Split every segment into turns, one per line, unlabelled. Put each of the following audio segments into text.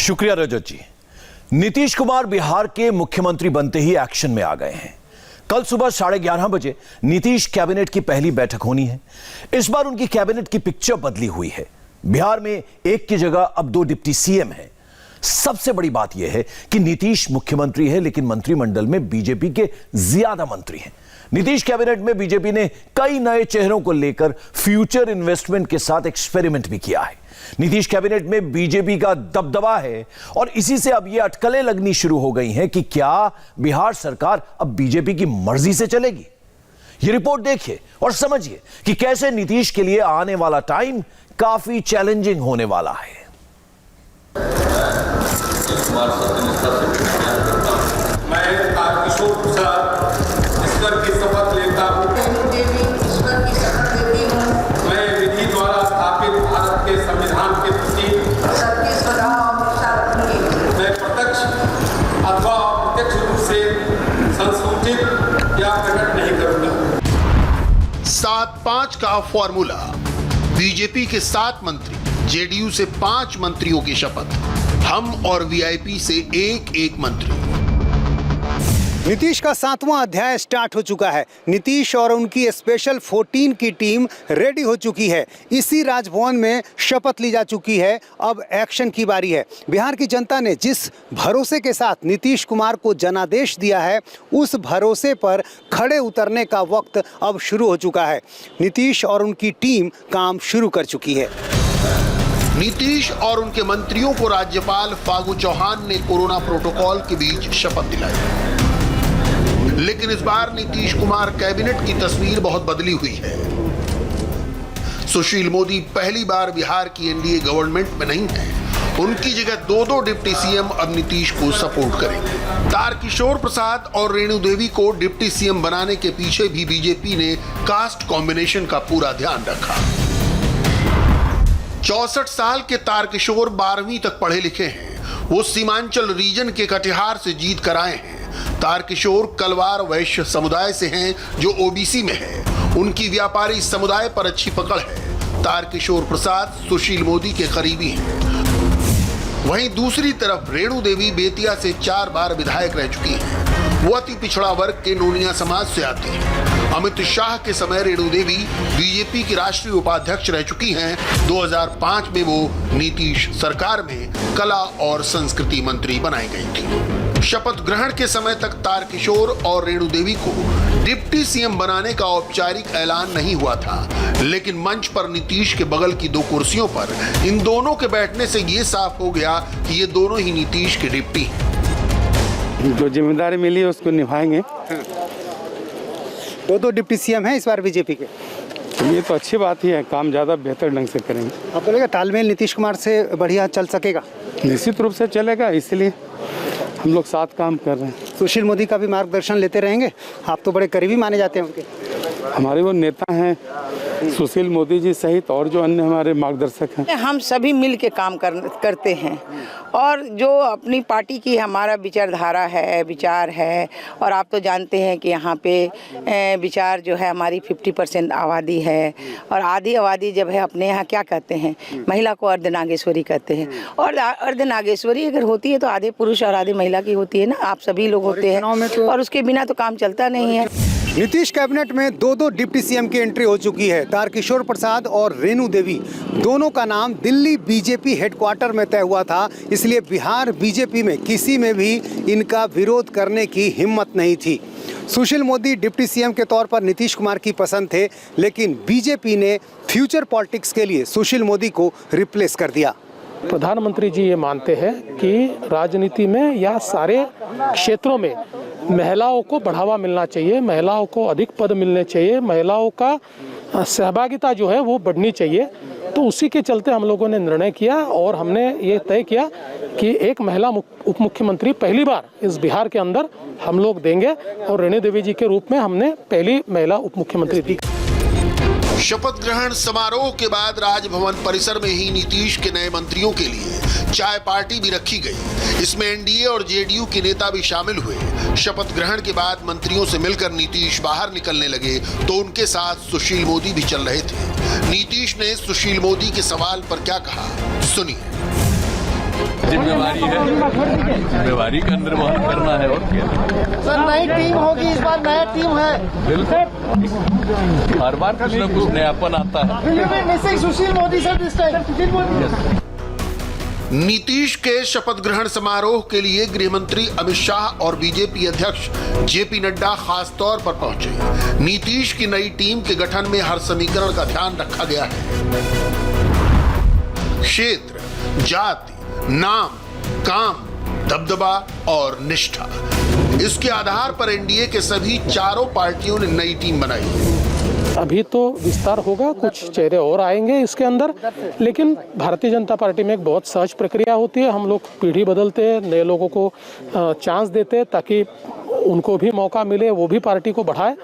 शुक्रिया रजत जी। नीतीश कुमार बिहार के मुख्यमंत्री बनते ही एक्शन में आ गए हैं। कल सुबह 11:30 बजे नीतीश कैबिनेट की पहली बैठक होनी है। इस बार उनकी कैबिनेट की पिक्चर बदली हुई है। बिहार में एक की जगह अब 2 डिप्टी सीएम हैं। सबसे बड़ी बात यह है कि नीतीश मुख्यमंत्री है, लेकिन मंत्रिमंडल में बीजेपी के ज्यादा मंत्री हैं। नीतीश कैबिनेट में बीजेपी ने कई नए चेहरों को लेकर फ्यूचर इन्वेस्टमेंट के साथ एक्सपेरिमेंट भी किया है। नीतीश कैबिनेट में बीजेपी का दबदबा है और इसी से अब यह अटकलें लगनी शुरू हो गई हैं कि क्या बिहार सरकार अब बीजेपी की मर्जी से चलेगी। यह रिपोर्ट देखिए और समझिए कि कैसे नीतीश के लिए आने वाला टाइम काफी चैलेंजिंग होने वाला है।
मैं किशोर प्रसाद ईश्वर की शपथ लेता हूँ। ईश्वर की शपथ लेती हूँ। मैं विधि द्वारा स्थापित भारत के संविधान के प्रति सबकी श्रद्धा और निष्ठा रखूंगी। मैं प्रत्यक्ष अथवा अप्रत्यक्ष रूप से संशोधित या प्रकट नहीं करूंगा।
7-5 का फॉर्मूला। बीजेपी के 7 मंत्री, जेडीयू से 5 मंत्रियों की शपथ, हम और वीआईपी से एक मंत्री।
नीतीश का 7वां अध्याय स्टार्ट हो चुका है। नीतीश और उनकी स्पेशल 14 की टीम रेडी हो चुकी है। इसी राजभवन में शपथ ली जा चुकी है। अब एक्शन की बारी है। बिहार की जनता ने जिस भरोसे के साथ नीतीश कुमार को जनादेश दिया है, उस भरोसे पर खड़े उतरने का वक्त अब शुरू हो चुका है। नीतीश और उनकी टीम काम शुरू कर चुकी है।
नीतीश और उनके मंत्रियों को राज्यपाल फागू चौहान ने कोरोना प्रोटोकॉल के बीच शपथ दिलाई। लेकिन इस बार नीतीश कुमार कैबिनेट की तस्वीर बहुत बदली हुई है। सुशील मोदी पहली बार बिहार की एनडीए गवर्नमेंट में नहीं है। उनकी जगह 2 डिप्टी सीएम अब नीतीश को सपोर्ट करेंगे। तारकिशोर प्रसाद और रेणु देवी को डिप्टी सीएम बनाने के पीछे भी बीजेपी ने कास्ट कॉम्बिनेशन का पूरा ध्यान रखा। 64 साल के तारकिशोर 12वीं तक पढ़े लिखे हैं। वो सीमांचल रीजन के कटिहार से जीत कर आए हैं। तारकिशोर कलवार वैश्य समुदाय से हैं, जो ओबीसी में है। उनकी व्यापारी समुदाय पर अच्छी पकड़ है। तारकिशोर प्रसाद सुशील मोदी के करीबी हैं। वहीं दूसरी तरफ रेणु देवी बेतिया से 4 बार विधायक रह चुकी हैं। वो अति पिछड़ा वर्ग के नोनिया समाज से आती हैं। अमित शाह के समय रेणु देवी बीजेपी की राष्ट्रीय उपाध्यक्ष रह चुकी हैं। 2005 में वो नीतीश सरकार में कला और संस्कृति मंत्री बनाई गई थी। शपथ ग्रहण के समय तक तारकिशोर और रेणु देवी को डिप्टी सीएम बनाने का औपचारिक ऐलान नहीं हुआ था, लेकिन मंच पर नीतीश के बगल की 2 कुर्सियों पर इन दोनों के बैठने से ये साफ हो गया कि ये दोनों ही नीतीश के डिप्टी हैं।
जो जिम्मेदारी मिली है उसको निभाएंगे।
2 डिप्टी सीएम हैं इस बार बीजेपी के।
ये तो अच्छी बात ही है, काम ज़्यादा बेहतर ढंग से करेंगे।
आपको लगेगा तालमेल नीतीश कुमार से बढ़िया चल सकेगा?
निश्चित रूप से चलेगा, इसलिए हम लोग साथ काम कर रहे हैं।
सुशील मोदी का भी मार्गदर्शन लेते रहेंगे? आप तो बड़े करीबी माने जाते हैं उनके।
हमारे वो नेता हैं सुशील मोदी जी सहित और जो अन्य हमारे मार्गदर्शक हैं।
हम सभी मिल के काम करते हैं और जो अपनी पार्टी की हमारा विचारधारा है, विचार है, और आप तो जानते हैं कि यहाँ पे विचार जो है हमारी 50% आबादी है और आधी आबादी जब है अपने यहाँ क्या कहते हैं, महिला को अर्धनागेश्वरी कहते हैं। और अर्धनागेश्वरी अगर होती है तो आधे पुरुष और आधे महिला की होती है ना, आप सभी लोग होते हैं और उसके बिना तो काम चलता नहीं है।
नीतीश कैबिनेट में 2 डिप्टी सीएम की एंट्री हो चुकी है। तारकिशोर प्रसाद और रेणु देवी दोनों का नाम दिल्ली बीजेपी हेडक्वार्टर में तय हुआ था, इसलिए बिहार बीजेपी में किसी में भी इनका विरोध करने की हिम्मत नहीं थी। सुशील मोदी डिप्टी सीएम के तौर पर नीतीश कुमार की पसंद थे, लेकिन बीजेपी ने फ्यूचर पॉलिटिक्स के लिए सुशील मोदी को रिप्लेस कर दिया।
प्रधानमंत्री जी ये मानते हैं कि राजनीति में या सारे क्षेत्रों में महिलाओं को बढ़ावा मिलना चाहिए, महिलाओं को अधिक पद मिलने चाहिए, महिलाओं का सहभागिता जो है वो बढ़नी चाहिए। तो उसी के चलते हम लोगों ने निर्णय किया और हमने ये तय किया कि एक महिला उप मुख्यमंत्री पहली बार इस बिहार के अंदर हम लोग देंगे और रेणु देवी जी के रूप में हमने पहली महिला उप मुख्यमंत्री दी।
शपथ ग्रहण समारोह के बाद राजभवन परिसर में ही नीतीश के नए मंत्रियों के लिए चाय पार्टी भी रखी गई। इसमें एनडीए और जेडीयू के नेता भी शामिल हुए। शपथ ग्रहण के बाद मंत्रियों से मिलकर नीतीश बाहर निकलने लगे तो उनके साथ सुशील मोदी भी चल रहे थे। नीतीश ने सुशील मोदी के सवाल पर क्या कहा, सुनिए।
जिम्मेवारी है, जिम्मेवारी का निर्वहन करना है और क्या।
सर नई टीम होगी, इस बार नया टीम है।
बिल्कुल, हर बार कुछ न कुछ नयापन आता है।
Sushil Modi sir this time, Sushil Modi.
Nitish के शपथ ग्रहण समारोह के लिए गृह मंत्री अमित शाह और बीजेपी अध्यक्ष जेपी नड्डा खास तौर पर पहुंचे। नीतीश की नई टीम के गठन में हर समीकरण का ध्यान रखा गया है। क्षेत्र, जाति, नाम, काम, दबदबा और निष्ठा, इसके आधार पर एनडीए के सभी चारों पार्टियों ने नई टीम बनाई है।
अभी तो विस्तार होगा, कुछ चेहरे और आएंगे इसके अंदर, लेकिन भारतीय जनता पार्टी में एक बहुत सहज प्रक्रिया होती है। हम लोग पीढ़ी बदलते हैं, नए लोगों को चांस देते हैं ताकि उनको भी मौका मिले, वो भी पार्टी को बढ़ाए।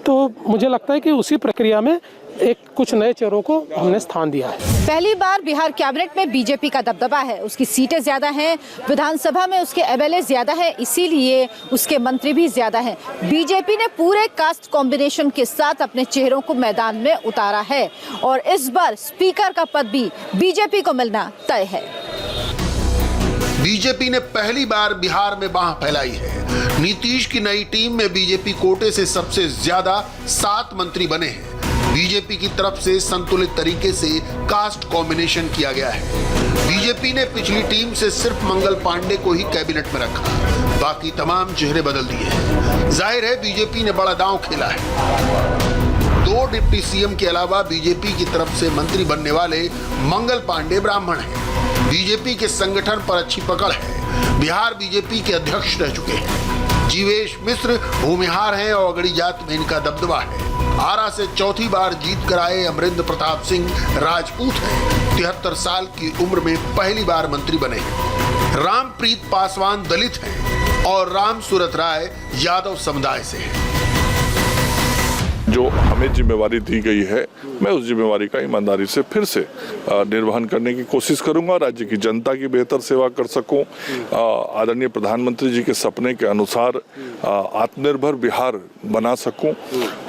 तो मुझे लगता है कि उसी प्रक्रिया में एक कुछ नए चेहरों को हमने स्थान दिया है।
पहली बार बिहार कैबिनेट में बीजेपी का दबदबा है, उसकी सीटें ज्यादा हैं, विधानसभा में उसके एमएलए ज्यादा है, इसीलिए उसके मंत्री भी ज्यादा हैं। बीजेपी ने पूरे कास्ट कॉम्बिनेशन के साथ अपने चेहरों को मैदान में उतारा है और इस बार स्पीकर का पद भी बीजेपी को मिलना तय है।
बीजेपी ने पहली बार बिहार में बांह फैलाई है। नीतीश की नई टीम में बीजेपी कोटे से सबसे ज्यादा 7 मंत्री बने हैं। बीजेपी की तरफ से संतुलित तरीके से कास्ट कॉम्बिनेशन किया गया है। बीजेपी ने पिछली टीम से सिर्फ मंगल पांडे को ही कैबिनेट में रखा, बाकी तमाम चेहरे बदल दिए हैं। जाहिर है बीजेपी ने बड़ा दांव खेला है। 2 डिप्टी सीएम के अलावा बीजेपी की तरफ से मंत्री बनने वाले मंगल पांडे ब्राह्मण हैं। बीजेपी के संगठन पर अच्छी पकड़ है। बिहार बीजेपी के अध्यक्ष रह चुके हैं। जीवेश मिश्र भूमिहार हैं और अगड़ी जात में इनका दबदबा है। आरा से चौथी बार जीत कर आए अमरिंदर प्रताप सिंह राजपूत हैं। 73 साल की उम्र में पहली बार मंत्री बने हैं। रामप्रीत पासवान दलित हैं और राम सूरत राय यादव समुदाय से हैं।
जो हमें जिम्मेवारी दी गई है, मैं उस जिम्मेवारी का ईमानदारी से फिर से निर्वहन करने की कोशिश करूंगा। राज्य की जनता की बेहतर सेवा कर सकूं, आदरणीय प्रधानमंत्री जी के सपने के अनुसार आत्मनिर्भर बिहार बना सकूं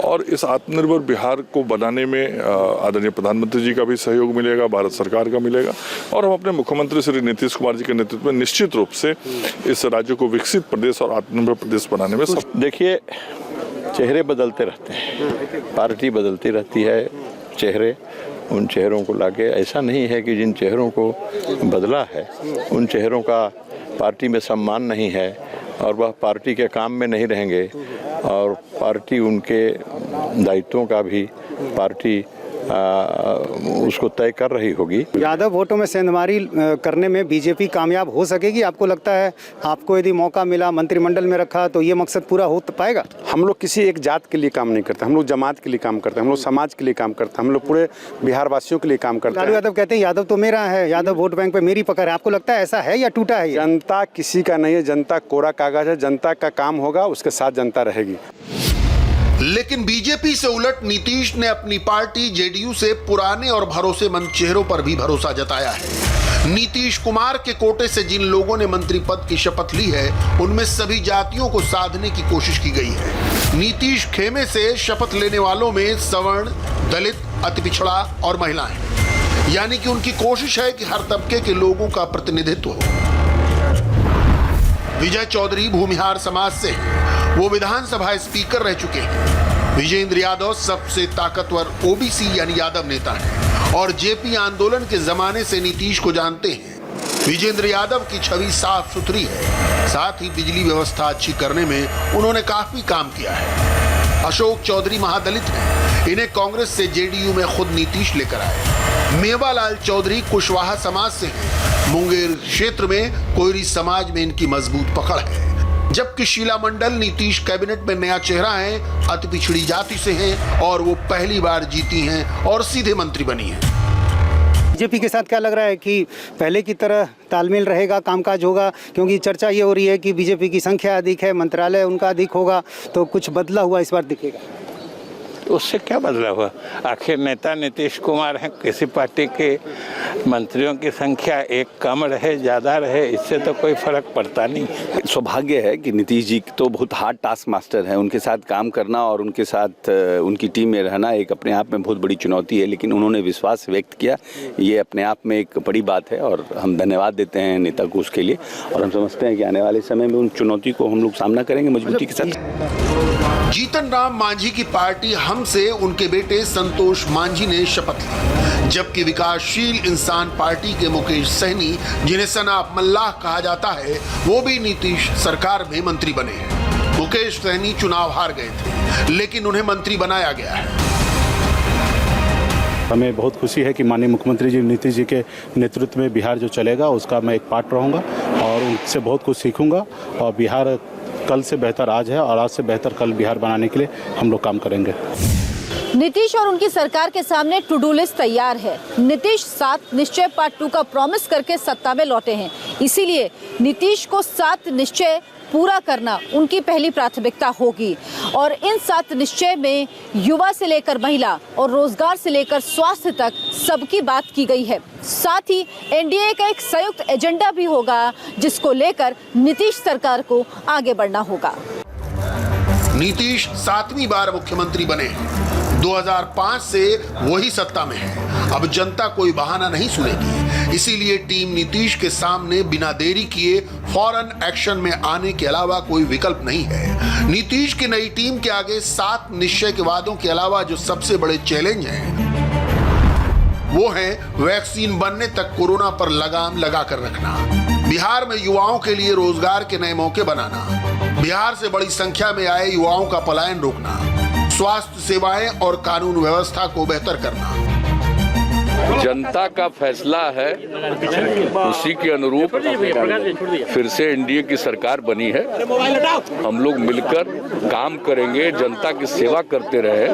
और इस आत्मनिर्भर बिहार को बनाने में आदरणीय प्रधानमंत्री जी का भी सहयोग मिलेगा, भारत सरकार का मिलेगा और हम अपने मुख्यमंत्री श्री नीतीश कुमार जी के नेतृत्व में निश्चित रूप से इस राज्य को विकसित प्रदेश और आत्मनिर्भर प्रदेश बनाने में
देखिए, चेहरे बदलते रहते हैं, पार्टी बदलती रहती है, चेहरे उन चेहरों को लाके, ऐसा नहीं है कि जिन चेहरों को बदला है उन चेहरों का पार्टी में सम्मान नहीं है और वह पार्टी के काम में नहीं रहेंगे और पार्टी उनके दायित्वों का भी पार्टी उसको तय कर रही होगी।
यादव वोटों में सेंधमारी करने में बीजेपी कामयाब हो सकेगी आपको लगता है? आपको यदि मौका मिला, मंत्रिमंडल में रखा, तो ये मकसद पूरा हो पाएगा?
हम लोग किसी एक जात के लिए काम नहीं करते, हम लोग जमात के लिए काम करते हैं, हम लोग समाज के लिए काम करते हैं, हम लोग पूरे बिहार वासियों के लिए काम करते हैं।
लालू यादव कहते हैं यादव तो मेरा है, यादव वोट बैंक पे मेरी पकड़ है। आपको लगता है ऐसा है या टूटा है?
जनता किसी का नहीं है, जनता कोरा कागज है, जनता का काम होगा, उसके साथ जनता रहेगी।
लेकिन बीजेपी से उलट नीतीश ने अपनी पार्टी जेडीयू से पुराने और भरोसेमंद चेहरों पर भी भरोसा जताया है। नीतीश कुमार के कोटे से जिन लोगों ने मंत्री पद की शपथ ली है, उनमें सभी जातियों को साधने की कोशिश की गई है। नीतीश खेमे से शपथ लेने वालों में सवर्ण, दलित, अति पिछड़ा और महिलाएं, यानी कि उनकी कोशिश है कि हर तबके के लोगों का प्रतिनिधित्व हो। विजय चौधरी भूमिहार समाज से हैं। वो विधानसभा स्पीकर रह चुके हैं। विजेंद्र यादव सबसे ताकतवर ओबीसी यानी यादव नेता हैं और जेपी आंदोलन के जमाने से नीतीश को जानते हैं। विजेंद्र यादव की छवि साफ सुथरी है, साथ ही बिजली व्यवस्था अच्छी करने में उन्होंने काफी काम किया है। अशोक चौधरी महादलित हैं, इन्हें कांग्रेस से जेडीयू में खुद नीतीश लेकर आए। मेवालाल चौधरी कुशवाहा समाज से हैं। मुंगेर क्षेत्र में कोयरी समाज में इनकी मजबूत पकड़ है। जबकि शीला मंडल नीतीश कैबिनेट में नया चेहरा है, अति पिछड़ी जाति से हैं और वो पहली बार जीती हैं और सीधे मंत्री बनी हैं।
बीजेपी के साथ क्या लग रहा है कि पहले की तरह तालमेल रहेगा, कामकाज होगा? क्योंकि चर्चा ये हो रही है कि बीजेपी की संख्या अधिक है, मंत्रालय उनका अधिक होगा, तो कुछ बदला हुआ इस बार दिखेगा।
उससे क्या बदला हुआ? आखिर नेता नीतीश कुमार हैं, किसी पार्टी के मंत्रियों की संख्या एक कम रहे ज़्यादा रहे, इससे तो कोई फर्क पड़ता नहीं।
सौभाग्य है कि नीतीश जी तो बहुत हार्ड टास्क मास्टर हैं, उनके साथ काम करना और उनके साथ उनकी टीम में रहना एक अपने आप में बहुत बड़ी चुनौती है, लेकिन उन्होंने विश्वास व्यक्त किया, ये अपने आप में एक बड़ी बात है और हम धन्यवाद देते हैं नेता को उसके लिए। और हम समझते हैं कि आने वाले समय में उन चुनौती को हम लोग सामना करेंगे मजबूती के साथ।
जीतन राम मांझी की पार्टी हम से उनके बेटे संतोष मांझी ने शपथ ली, जबकि विकासशील इंसान पार्टी के मुकेश सहनी, जिन्हें सना मल्लाह कहा जाता है, वो भी नीतीश सरकार में मंत्री बने हैं। मुकेश सहनी चुनाव हार गए थे, लेकिन उन्हें मंत्री बनाया गया है।
हमें बहुत खुशी है कि माननीय मुख्यमंत्री जी नीतीश जी के नेतृत्व में बिहार जो चलेगा उसका मैं एक पार्ट रहूँगा और उनसे बहुत कुछ सीखूंगा और बिहार कल से बेहतर आज है और आज से बेहतर कल बिहार बनाने के लिए हम लोग काम करेंगे।
नीतीश और उनकी सरकार के सामने टू डू लिस्ट तैयार है। नीतीश 7 निश्चय पार्ट 2 का प्रॉमिस करके सत्ता में लौटे हैं, इसीलिए नीतीश को 7 निश्चय पूरा करना उनकी पहली प्राथमिकता होगी। और इन 7 निश्चय में युवा से लेकर महिला और रोजगार से लेकर स्वास्थ्य तक सबकी बात की गई है। साथ ही एनडीए का एक संयुक्त एजेंडा भी होगा, जिसको लेकर नीतीश सरकार को आगे बढ़ना होगा।
नीतीश 7वीं बार मुख्यमंत्री बने हैं। 2005 से वही सत्ता में है। अब जनता कोई बहाना नहीं सुनेगी, इसीलिए टीम नीतीश के सामने बिना देरी किए फौरन एक्शन में आने के अलावा कोई विकल्प नहीं है। नीतीश की नई टीम के आगे 7 निश्चय के वादों के अलावा जो सबसे बड़े चैलेंज हैं वो है वैक्सीन बनने तक कोरोना पर लगाम लगा कर रखना, बिहार में युवाओं के लिए रोजगार के नए मौके बनाना, बिहार से बड़ी संख्या में आए युवाओं का पलायन रोकना, स्वास्थ्य सेवाएं और कानून व्यवस्था को बेहतर करना।
जनता का फैसला है, उसी के अनुरूप फिर से एनडीए की सरकार बनी है। हम लोग मिलकर काम करेंगे, जनता की सेवा करते रहे,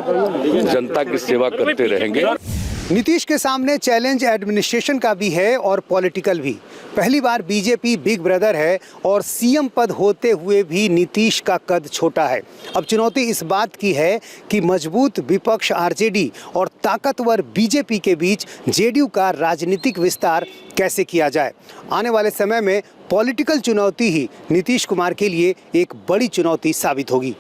जनता की सेवा करते रहेंगे।
नीतीश के सामने चैलेंज एडमिनिस्ट्रेशन का भी है और पॉलिटिकल भी। पहली बार बीजेपी बिग ब्रदर है और सीएम पद होते हुए भी नीतीश का कद छोटा है। अब चुनौती इस बात की है कि मजबूत विपक्ष आरजेडी और ताकतवर बीजेपी के बीच जेडीयू का राजनीतिक विस्तार कैसे किया जाए। आने वाले समय में पॉलिटिकल चुनौती ही नीतीश कुमार के लिए एक बड़ी चुनौती साबित होगी।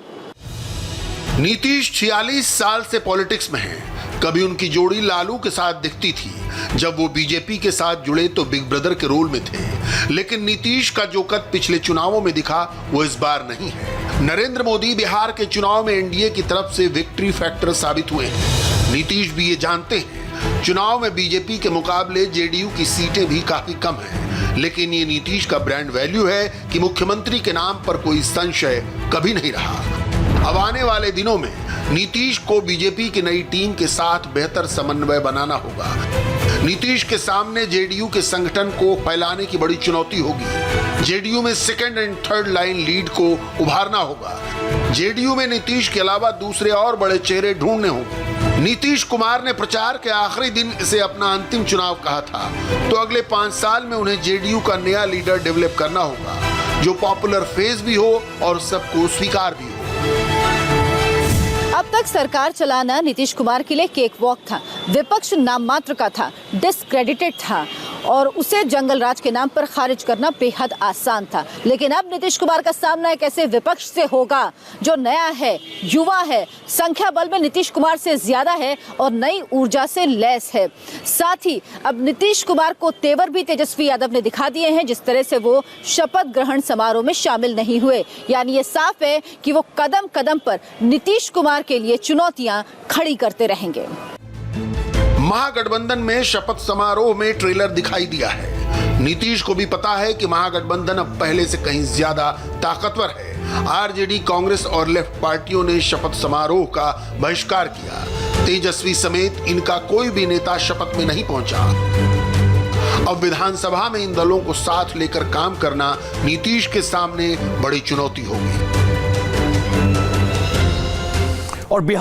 नीतीश 46 साल से पॉलिटिक्स में हैं। कभी उनकी जोड़ी लालू के साथ दिखती थी, जब वो बीजेपी के साथ जुड़े तो बिग ब्रदर के रोल में थे। लेकिन नीतीश का जो कद पिछले चुनावों में दिखा वो इस बार नहीं है। नरेंद्र मोदी बिहार के चुनाव में एनडीए की तरफ से विक्ट्री फैक्टर साबित हुए हैं। नीतीश भी ये जानते हैं, चुनाव में बीजेपी के मुकाबले जेडीयू की सीटें भी काफी कम हैं। लेकिन ये नीतीश का ब्रांड वैल्यू है कि मुख्यमंत्री के नाम पर कोई संशय कभी नहीं रहा। अब आने वाले दिनों में नीतीश को बीजेपी की नई टीम के साथ बेहतर समन्वय बनाना होगा। नीतीश के सामने जेडीयू के संगठन को फैलाने की बड़ी चुनौती होगी। जेडीयू में second and third line lead को उभारना होगा। जेडीयू में नीतीश के अलावा दूसरे और बड़े चेहरे ढूंढने होंगे। नीतीश कुमार ने प्रचार के आखिरी दिन इसे अपना अंतिम चुनाव कहा था, तो अगले 5 साल में उन्हें जेडीयू का नया लीडर डेवलप करना होगा, जो पॉपुलर फेस भी हो और सबको स्वीकार भी हो।
अब तक सरकार चलाना नीतीश कुमार के लिए केक वॉक था। विपक्ष नाम मात्र का था, डिस्क्रेडिटेड था और उसे जंगल राज के नाम पर खारिज करना बेहद आसान था। लेकिन अब नीतीश कुमार का सामना एक ऐसे विपक्ष से होगा जो नया है, युवा है, संख्या बल में नीतीश कुमार से ज्यादा है और नई ऊर्जा से लैस है। साथ ही अब नीतीश कुमार को तेवर भी तेजस्वी यादव ने दिखा दिए हैं, जिस तरह से वो शपथ ग्रहण समारोह में शामिल नहीं हुए। यानी ये साफ है कि वो कदम कदम पर नीतीश कुमार के लिए चुनौतियां खड़ी करते रहेंगे।
महागठबंधन में शपथ समारोह में ट्रेलर दिखाई दिया है। नीतीश को भी पता है कि महागठबंधन अब पहले से कहीं ज्यादा ताकतवर है। आरजेडी, कांग्रेस और लेफ्ट पार्टियों ने शपथ समारोह का बहिष्कार किया। तेजस्वी समेत इनका कोई भी नेता शपथ में नहीं पहुंचा। अब विधानसभा में इन दलों को साथ लेकर काम करना नीतीश के सामने बड़ी चुनौती होगी।
और